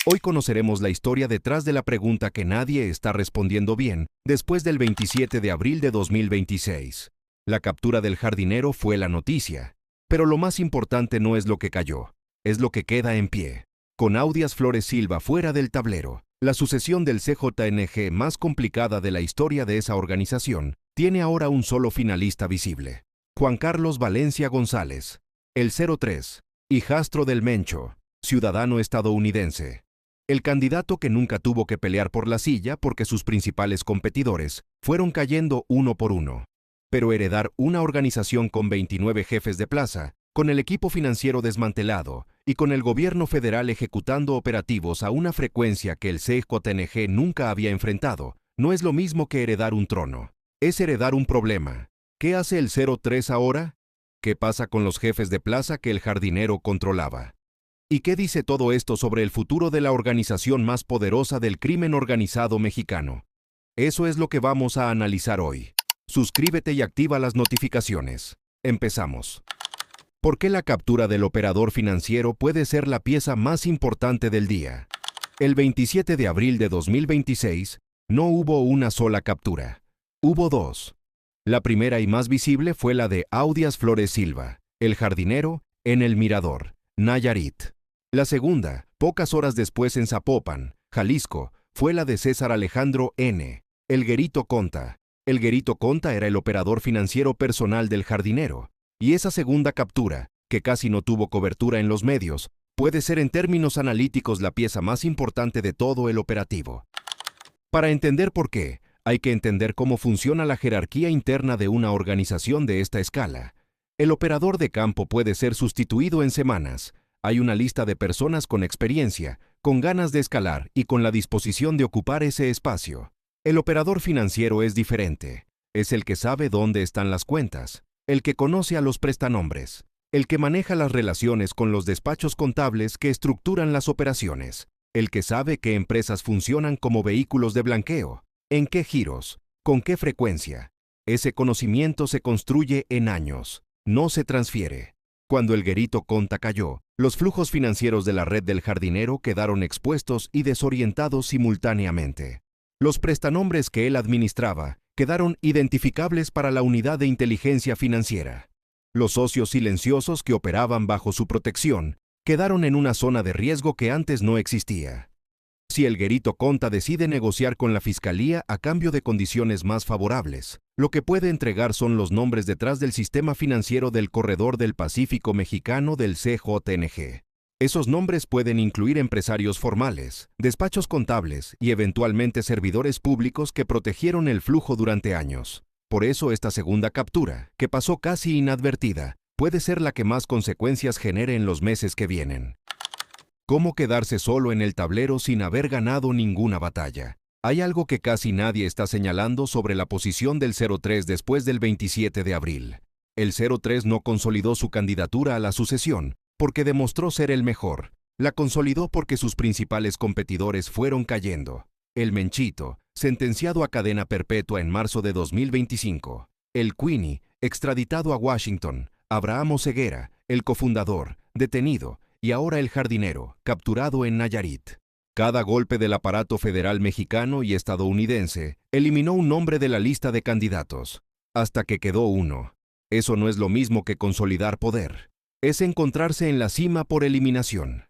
Hoy conoceremos la historia detrás de la pregunta que nadie está respondiendo bien después del 27 de abril de 2026. La captura del jardinero fue la noticia, pero lo más importante no es lo que cayó, es lo que queda en pie. Con Audias Flores Silva fuera del tablero, la sucesión del CJNG más complicada de la historia de esa organización tiene ahora un solo finalista visible: Juan Carlos Valencia González, el 03, hijastro del Mencho, ciudadano estadounidense. El candidato que nunca tuvo que pelear por la silla porque sus principales competidores fueron cayendo uno por uno. Pero heredar una organización con 29 jefes de plaza, con el equipo financiero desmantelado y con el gobierno federal ejecutando operativos a una frecuencia que el CJNG nunca había enfrentado, no es lo mismo que heredar un trono. Es heredar un problema. ¿Qué hace el 03 ahora? ¿Qué pasa con los jefes de plaza que el jardinero controlaba? ¿Y qué dice todo esto sobre el futuro de la organización más poderosa del crimen organizado mexicano? Eso es lo que vamos a analizar hoy. Suscríbete y activa las notificaciones. Empezamos. ¿Por qué la captura del operador financiero puede ser la pieza más importante del día? El 27 de abril de 2026 no hubo una sola captura. Hubo dos. La primera y más visible fue la de Audias Flores Silva, el jardinero, en El Mirador, Nayarit. La segunda, pocas horas después en Zapopan, Jalisco, fue la de César Alejandro N., el Guerito Conta. El Guerito Conta era el operador financiero personal del jardinero, y esa segunda captura, que casi no tuvo cobertura en los medios, puede ser en términos analíticos la pieza más importante de todo el operativo. Para entender por qué, hay que entender cómo funciona la jerarquía interna de una organización de esta escala. El operador de campo puede ser sustituido en semanas. Hay una lista de personas con experiencia, con ganas de escalar y con la disposición de ocupar ese espacio. El operador financiero es diferente. Es el que sabe dónde están las cuentas, el que conoce a los prestanombres, el que maneja las relaciones con los despachos contables que estructuran las operaciones, el que sabe qué empresas funcionan como vehículos de blanqueo, en qué giros, con qué frecuencia. Ese conocimiento se construye en años, no se transfiere. Cuando el Guerito Conta cayó, los flujos financieros de la red del jardinero quedaron expuestos y desorientados simultáneamente. Los prestanombres que él administraba quedaron identificables para la unidad de inteligencia financiera. Los socios silenciosos que operaban bajo su protección quedaron en una zona de riesgo que antes no existía. Si el Guerito Conta decide negociar con la Fiscalía a cambio de condiciones más favorables, lo que puede entregar son los nombres detrás del sistema financiero del Corredor del Pacífico mexicano del CJNG. Esos nombres pueden incluir empresarios formales, despachos contables y eventualmente servidores públicos que protegieron el flujo durante años. Por eso esta segunda captura, que pasó casi inadvertida, puede ser la que más consecuencias genere en los meses que vienen. ¿Cómo quedarse solo en el tablero sin haber ganado ninguna batalla? Hay algo que casi nadie está señalando sobre la posición del 03 después del 27 de abril. El 03 no consolidó su candidatura a la sucesión porque demostró ser el mejor. La consolidó porque sus principales competidores fueron cayendo. El Menchito, sentenciado a cadena perpetua en marzo de 2025. El Queenie, extraditado a Washington. Abraham Oseguera, el cofundador, detenido. Y ahora el jardinero, capturado en Nayarit. Cada golpe del aparato federal mexicano y estadounidense eliminó un nombre de la lista de candidatos, hasta que quedó uno. Eso no es lo mismo que consolidar poder. Es encontrarse en la cima por eliminación.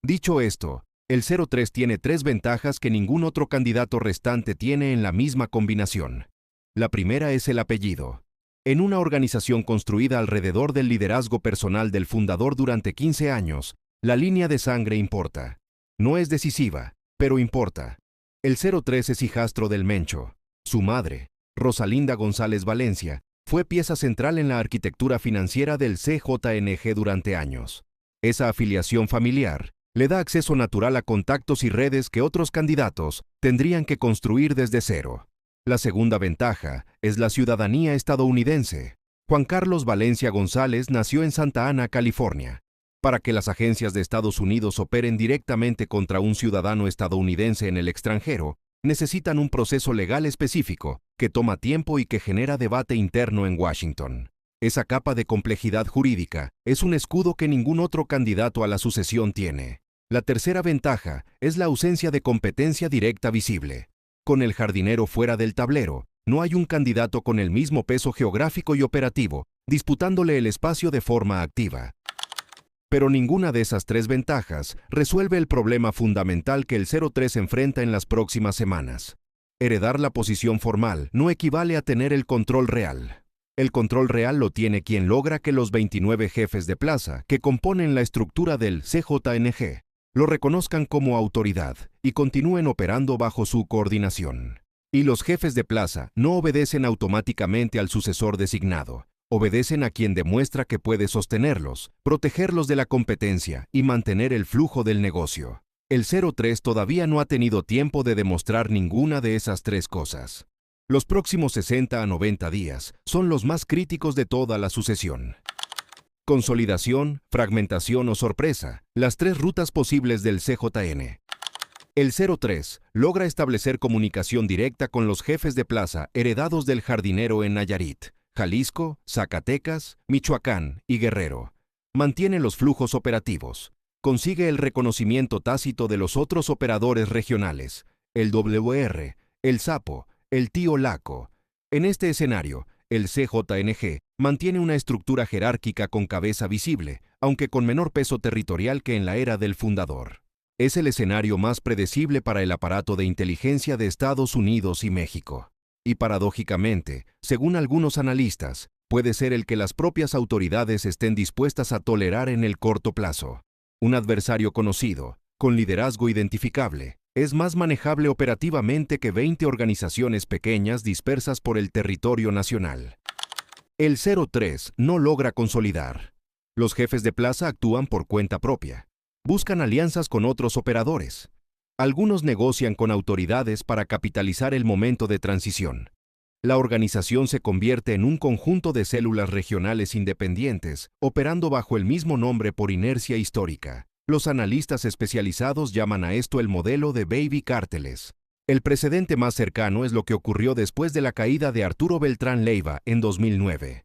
Dicho esto, el 03 tiene tres ventajas que ningún otro candidato restante tiene en la misma combinación. La primera es el apellido. En una organización construida alrededor del liderazgo personal del fundador durante 15 años, la línea de sangre importa. No es decisiva, pero importa. El 03 es hijastro del Mencho. Su madre, Rosalinda González Valencia, fue pieza central en la arquitectura financiera del CJNG durante años. Esa afiliación familiar le da acceso natural a contactos y redes que otros candidatos tendrían que construir desde cero. La segunda ventaja es la ciudadanía estadounidense. Juan Carlos Valencia González nació en Santa Ana, California. Para que las agencias de Estados Unidos operen directamente contra un ciudadano estadounidense en el extranjero, necesitan un proceso legal específico que toma tiempo y que genera debate interno en Washington. Esa capa de complejidad jurídica es un escudo que ningún otro candidato a la sucesión tiene. La tercera ventaja es la ausencia de competencia directa visible. Con el jardinero fuera del tablero, no hay un candidato con el mismo peso geográfico y operativo, disputándole el espacio de forma activa. Pero ninguna de esas tres ventajas resuelve el problema fundamental que el 03 enfrenta en las próximas semanas. Heredar la posición formal no equivale a tener el control real. El control real lo tiene quien logra que los 29 jefes de plaza que componen la estructura del CJNG lo reconozcan como autoridad y continúen operando bajo su coordinación. Y los jefes de plaza no obedecen automáticamente al sucesor designado. Obedecen a quien demuestra que puede sostenerlos, protegerlos de la competencia y mantener el flujo del negocio. El 03 todavía no ha tenido tiempo de demostrar ninguna de esas tres cosas. Los próximos 60 a 90 días son los más críticos de toda la sucesión. Consolidación, fragmentación o sorpresa, las tres rutas posibles del CJN. El 03 logra establecer comunicación directa con los jefes de plaza heredados del jardinero en Nayarit, Jalisco, Zacatecas, Michoacán y Guerrero. Mantiene los flujos operativos. Consigue el reconocimiento tácito de los otros operadores regionales, el WR, el Sapo, el Tío Laco. En este escenario, el CJNG mantiene una estructura jerárquica con cabeza visible, aunque con menor peso territorial que en la era del fundador. Es el escenario más predecible para el aparato de inteligencia de Estados Unidos y México. Y paradójicamente, según algunos analistas, puede ser el que las propias autoridades estén dispuestas a tolerar en el corto plazo. Un adversario conocido, con liderazgo identificable, es más manejable operativamente que 20 organizaciones pequeñas dispersas por el territorio nacional. El 03 no logra consolidar. Los jefes de plaza actúan por cuenta propia. Buscan alianzas con otros operadores. Algunos negocian con autoridades para capitalizar el momento de transición. La organización se convierte en un conjunto de células regionales independientes, operando bajo el mismo nombre por inercia histórica. Los analistas especializados llaman a esto el modelo de baby cárteles. El precedente más cercano es lo que ocurrió después de la caída de Arturo Beltrán Leiva en 2009.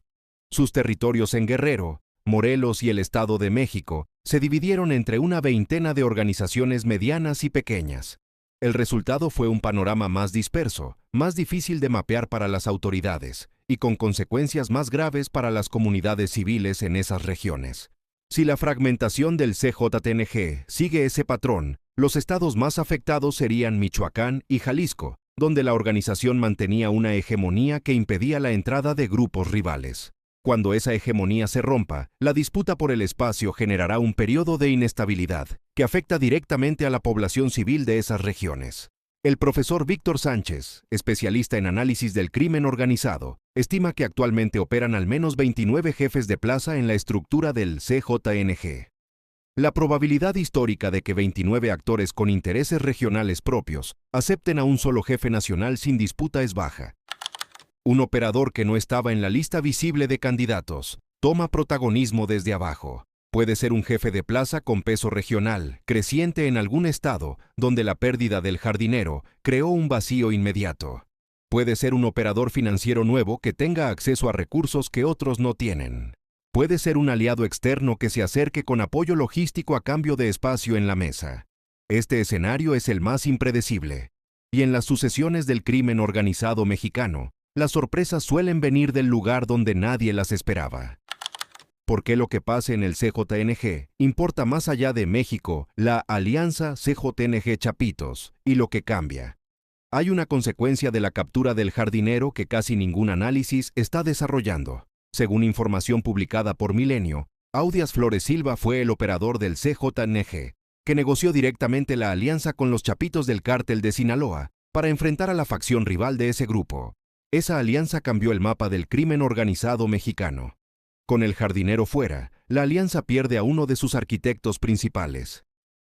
Sus territorios en Guerrero, Morelos y el Estado de México se dividieron entre una veintena de organizaciones medianas y pequeñas. El resultado fue un panorama más disperso, más difícil de mapear para las autoridades y con consecuencias más graves para las comunidades civiles en esas regiones. Si la fragmentación del CJNG sigue ese patrón, los estados más afectados serían Michoacán y Jalisco, donde la organización mantenía una hegemonía que impedía la entrada de grupos rivales. Cuando esa hegemonía se rompa, la disputa por el espacio generará un periodo de inestabilidad que afecta directamente a la población civil de esas regiones. El profesor Víctor Sánchez, especialista en análisis del crimen organizado, estima que actualmente operan al menos 29 jefes de plaza en la estructura del CJNG. La probabilidad histórica de que 29 actores con intereses regionales propios acepten a un solo jefe nacional sin disputa es baja. Un operador que no estaba en la lista visible de candidatos toma protagonismo desde abajo. Puede ser un jefe de plaza con peso regional, creciente en algún estado, donde la pérdida del jardinero creó un vacío inmediato. Puede ser un operador financiero nuevo que tenga acceso a recursos que otros no tienen. Puede ser un aliado externo que se acerque con apoyo logístico a cambio de espacio en la mesa. Este escenario es el más impredecible. Y en las sucesiones del crimen organizado mexicano, las sorpresas suelen venir del lugar donde nadie las esperaba. Porque lo que pase en el CJNG importa más allá de México, la alianza CJNG Chapitos, y lo que cambia. Hay una consecuencia de la captura del jardinero que casi ningún análisis está desarrollando. Según información publicada por Milenio, Audias Flores Silva fue el operador del CJNG, que negoció directamente la alianza con los Chapitos del cártel de Sinaloa para enfrentar a la facción rival de ese grupo. Esa alianza cambió el mapa del crimen organizado mexicano. Con el jardinero fuera, la alianza pierde a uno de sus arquitectos principales.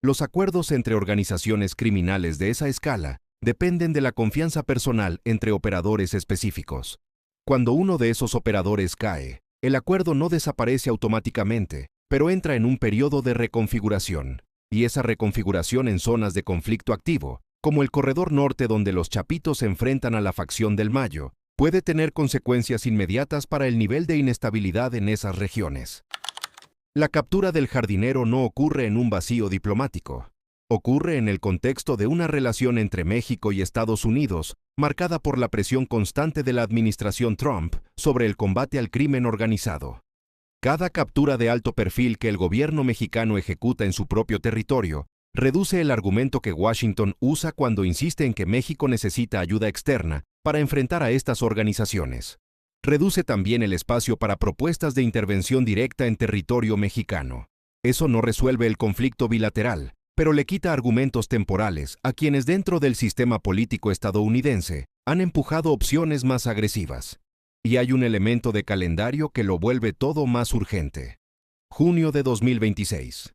Los acuerdos entre organizaciones criminales de esa escala dependen de la confianza personal entre operadores específicos. Cuando uno de esos operadores cae, el acuerdo no desaparece automáticamente, pero entra en un periodo de reconfiguración, y esa reconfiguración en zonas de conflicto activo, como el corredor norte donde los Chapitos se enfrentan a la facción del Mayo, puede tener consecuencias inmediatas para el nivel de inestabilidad en esas regiones. La captura del jardinero no ocurre en un vacío diplomático. Ocurre en el contexto de una relación entre México y Estados Unidos, marcada por la presión constante de la administración Trump sobre el combate al crimen organizado. Cada captura de alto perfil que el gobierno mexicano ejecuta en su propio territorio reduce el argumento que Washington usa cuando insiste en que México necesita ayuda externa para enfrentar a estas organizaciones. Reduce también el espacio para propuestas de intervención directa en territorio mexicano. Eso no resuelve el conflicto bilateral, pero le quita argumentos temporales a quienes dentro del sistema político estadounidense han empujado opciones más agresivas. Y hay un elemento de calendario que lo vuelve todo más urgente. Junio de 2026.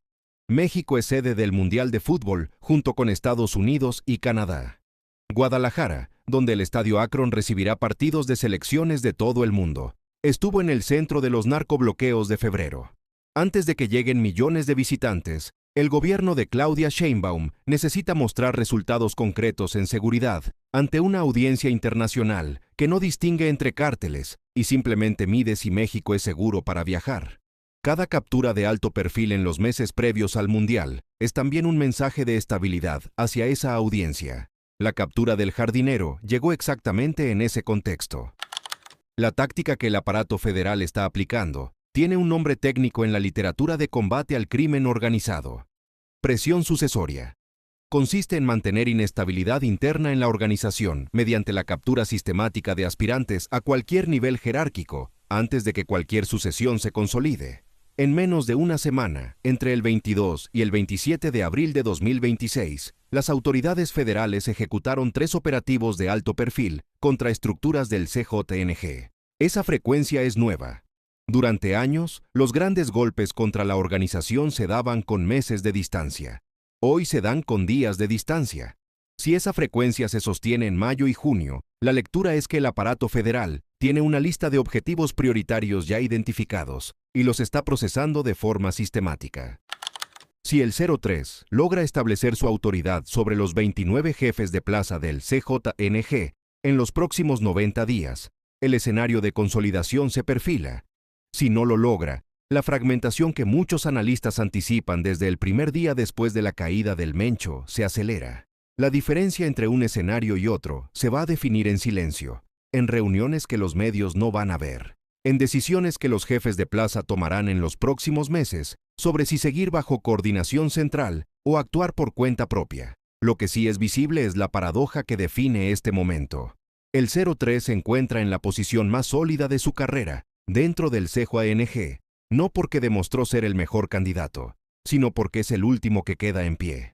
México es sede del Mundial de Fútbol junto con Estados Unidos y Canadá. Guadalajara, donde el Estadio Akron recibirá partidos de selecciones de todo el mundo, estuvo en el centro de los narcobloqueos de febrero. Antes de que lleguen millones de visitantes, el gobierno de Claudia Sheinbaum necesita mostrar resultados concretos en seguridad ante una audiencia internacional que no distingue entre cárteles y simplemente mide si México es seguro para viajar. Cada captura de alto perfil en los meses previos al Mundial es también un mensaje de estabilidad hacia esa audiencia. La captura del jardinero llegó exactamente en ese contexto. La táctica que el aparato federal está aplicando tiene un nombre técnico en la literatura de combate al crimen organizado. Presión sucesoria. Consiste en mantener inestabilidad interna en la organización mediante la captura sistemática de aspirantes a cualquier nivel jerárquico antes de que cualquier sucesión se consolide. En menos de una semana, entre el 22 y el 27 de abril de 2026, las autoridades federales ejecutaron 3 operativos de alto perfil contra estructuras del CJNG. Esa frecuencia es nueva. Durante años, los grandes golpes contra la organización se daban con meses de distancia. Hoy se dan con días de distancia. Si esa frecuencia se sostiene en mayo y junio, la lectura es que el aparato federal tiene una lista de objetivos prioritarios ya identificados y los está procesando de forma sistemática. Si el 03 logra establecer su autoridad sobre los 29 jefes de plaza del CJNG en los próximos 90 días, el escenario de consolidación se perfila. Si no lo logra, la fragmentación que muchos analistas anticipan desde el primer día después de la caída del Mencho se acelera. La diferencia entre un escenario y otro se va a definir en silencio, en reuniones que los medios no van a ver, en decisiones que los jefes de plaza tomarán en los próximos meses sobre si seguir bajo coordinación central o actuar por cuenta propia. Lo que sí es visible es la paradoja que define este momento. El 03 se encuentra en la posición más sólida de su carrera, dentro del CJNG, no porque demostró ser el mejor candidato, sino porque es el último que queda en pie.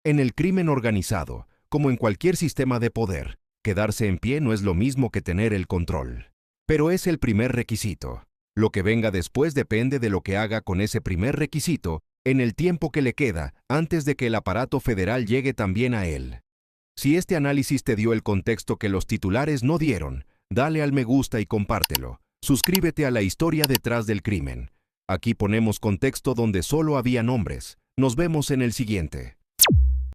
En el crimen organizado, como en cualquier sistema de poder, quedarse en pie no es lo mismo que tener el control. Pero es el primer requisito. Lo que venga después depende de lo que haga con ese primer requisito en el tiempo que le queda antes de que el aparato federal llegue también a él. Si este análisis te dio el contexto que los titulares no dieron, dale al me gusta y compártelo. Suscríbete a La Historia Detrás del Crimen. Aquí ponemos contexto donde solo había nombres. Nos vemos en el siguiente.